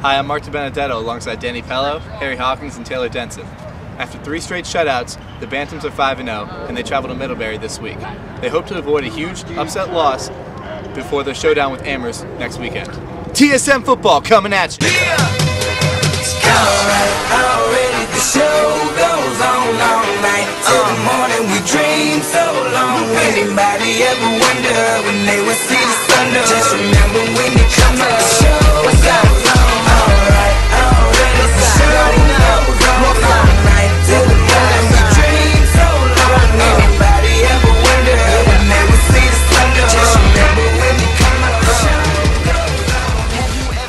Hi, I'm Mark DiBenedetto alongside Danny Pello, Harry Hawkins, and Taylor Denson. After 3 straight shutouts, the Bantams are 5-0, and they travel to Middlebury this week. They hope to avoid a huge upset loss before their showdown with Amherst next weekend. TSN football coming at you! Already the show goes on all night till the morning. We dream so long. Anybody ever wonder when they would see the sun? Just remember when you come up, the show goes on. Alright, already the show goes on all night till the morning. We dream so long. Anybody ever wonder when they would see the sun? Just remember when you come up, the show goes on.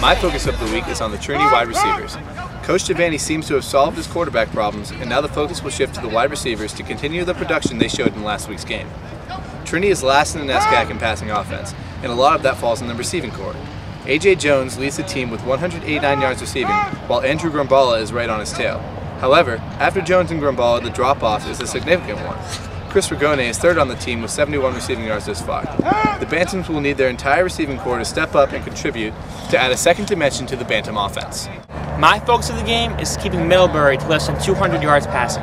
My focus of the week is on the Trinity wide receivers. Coach Giovanni seems to have solved his quarterback problems, and now the focus will shift to the wide receivers to continue the production they showed in last week's game. Trinity is last in the NESCAC in passing offense, and a lot of that falls in the receiving corps. A.J. Jones leads the team with 189 yards receiving, while Andrew Grumbala is right on his tail. However, after Jones and Grumbala, the drop-off is a significant one. Chris Rigone is third on the team with 71 receiving yards this far. The Bantams will need their entire receiving corps to step up and contribute to add a second dimension to the Bantam offense. My focus of the game is keeping Middlebury to less than 200 yards passing.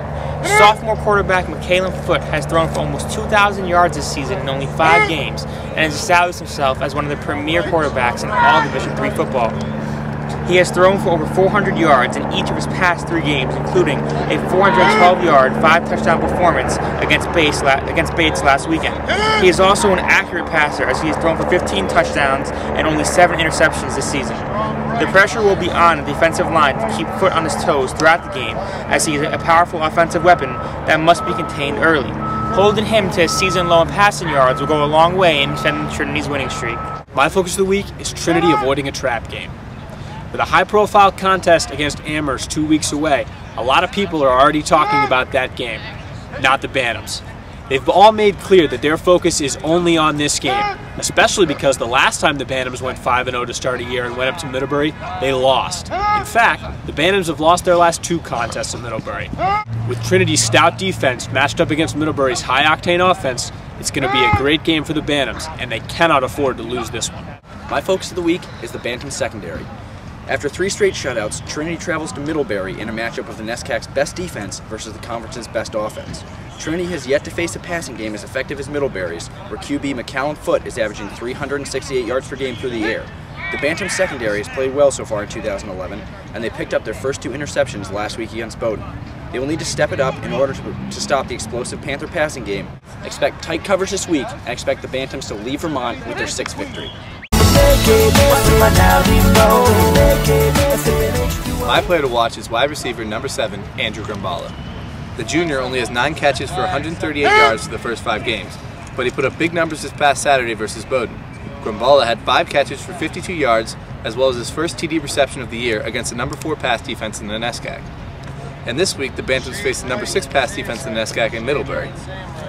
Sophomore quarterback Michaelan Foote has thrown for almost 2,000 yards this season in only 5 games and has established himself as one of the premier quarterbacks in all Division III football. He has thrown for over 400 yards in each of his past 3 games, including a 412-yard, 5-touchdown performance against Bates last weekend. He is also an accurate passer, as he has thrown for 15 touchdowns and only 7 interceptions this season. The pressure will be on the defensive line to keep Foote on his toes throughout the game, as he is a powerful offensive weapon that must be contained early. Holding him to his season low in passing yards will go a long way in defending Trinity's winning streak. My focus of the week is Trinity avoiding a trap game. With a high-profile contest against Amherst 2 weeks away, a lot of people are already talking about that game, not the Bantams. They've all made clear that their focus is only on this game, especially because the last time the Bantams went 5-0 to start a year and went up to Middlebury, they lost. In fact, the Bantams have lost their last 2 contests at Middlebury. With Trinity's stout defense matched up against Middlebury's high-octane offense, it's going to be a great game for the Bantams, and they cannot afford to lose this one. My focus of the week is the Bantam secondary. After 3 straight shutouts, Trinity travels to Middlebury in a matchup of the NESCAC's best defense versus the conference's best offense. Trinity has yet to face a passing game as effective as Middlebury's, where QB Michaelan Foote is averaging 368 yards per game through the air. The Bantam secondary has played well so far in 2011, and they picked up their first 2 interceptions last week against Bowdoin. They will need to step it up in order to stop the explosive Panther passing game. Expect tight coverage this week, and expect the Bantams to leave Vermont with their 6th victory. My player to watch is wide receiver number 7, Andrew Grumbala. The junior only has 9 catches for 138 yards for the first 5 games, but he put up big numbers this past Saturday versus Bowdoin. Grumbala had 5 catches for 52 yards, as well as his first TD reception of the year against the number 4 pass defense in the NESCAC. And this week, the Bantams face the number 6 pass defense in the NESCAC in Middlebury.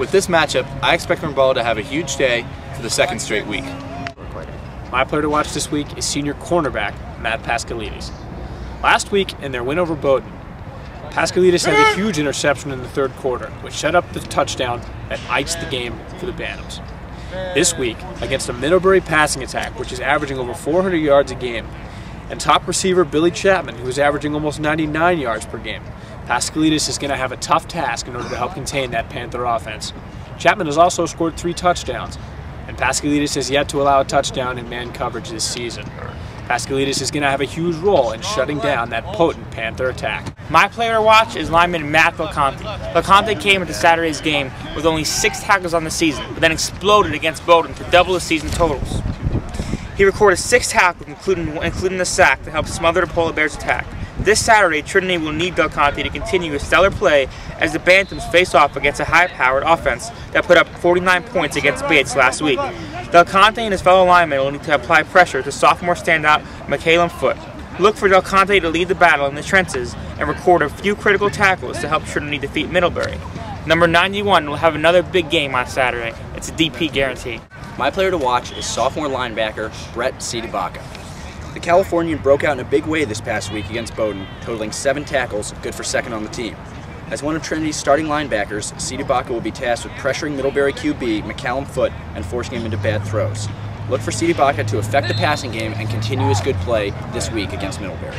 With this matchup, I expect Grumbala to have a huge day for the 2nd straight week. My player to watch this week is senior cornerback Matt Pascalides. Last week, in their win over Bowdoin, Pascalides had a huge interception in the 3rd quarter, which set up the touchdown that iced the game for the Bantams. This week, against a Middlebury passing attack, which is averaging over 400 yards a game, and top receiver Billy Chapman, who is averaging almost 99 yards per game, Pascalides is going to have a tough task in order to help contain that Panther offense. Chapman has also scored 3 touchdowns, and Pascalides has yet to allow a touchdown in man coverage this season. Pascalides is going to have a huge role in shutting down that potent Panther attack. My player to watch is lineman Matt Belconte. Belconte came into Saturday's game with only 6 tackles on the season, but then exploded against Bowdoin to double his season totals. He recorded 6 tackles, including the sack, to help smother the Polar Bears' attack. This Saturday, Trinity will need Belconte to continue his stellar play as the Bantams face off against a high-powered offense that put up 49 points against Bates last week. Belconte and his fellow linemen will need to apply pressure to sophomore standout Michaelan Foote. Look for Belconte to lead the battle in the trenches and record a few critical tackles to help Trinity defeat Middlebury. Number 91 will have another big game on Saturday. It's a DP guarantee. My player to watch is sophomore linebacker Brett Sidibaka. The Californian broke out in a big way this past week against Bowdoin, totaling 7 tackles, good for 2nd on the team. As one of Trinity's starting linebackers, Sidibaka will be tasked with pressuring Middlebury QB Michaelan Foote and forcing him into bad throws. Look for C.D. Baca to affect the passing game and continue his good play this week against Middlebury.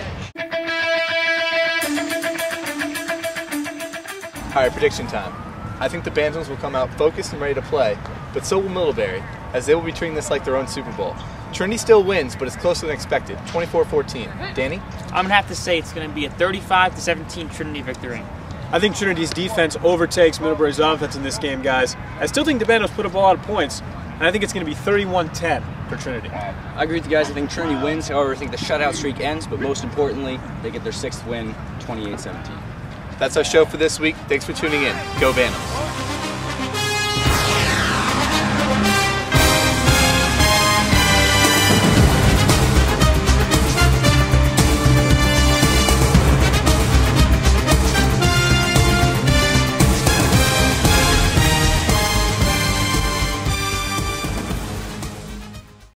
All right, prediction time. I think the Bantams will come out focused and ready to play, but so will Middlebury, as they will be treating this like their own Super Bowl. Trinity still wins, but it's closer than expected, 24-14. Danny? I'm going to have to say it's going to be a 35-17 Trinity victory. I think Trinity's defense overtakes Middlebury's offense in this game, guys. I still think the Bantams put up a lot of points, and I think it's going to be 31-10 for Trinity. I agree with you guys. I think Trinity wins. However, I think the shutout streak ends, but most importantly, they get their 6th win, 28-17. That's our show for this week. Thanks for tuning in. Go Bantams.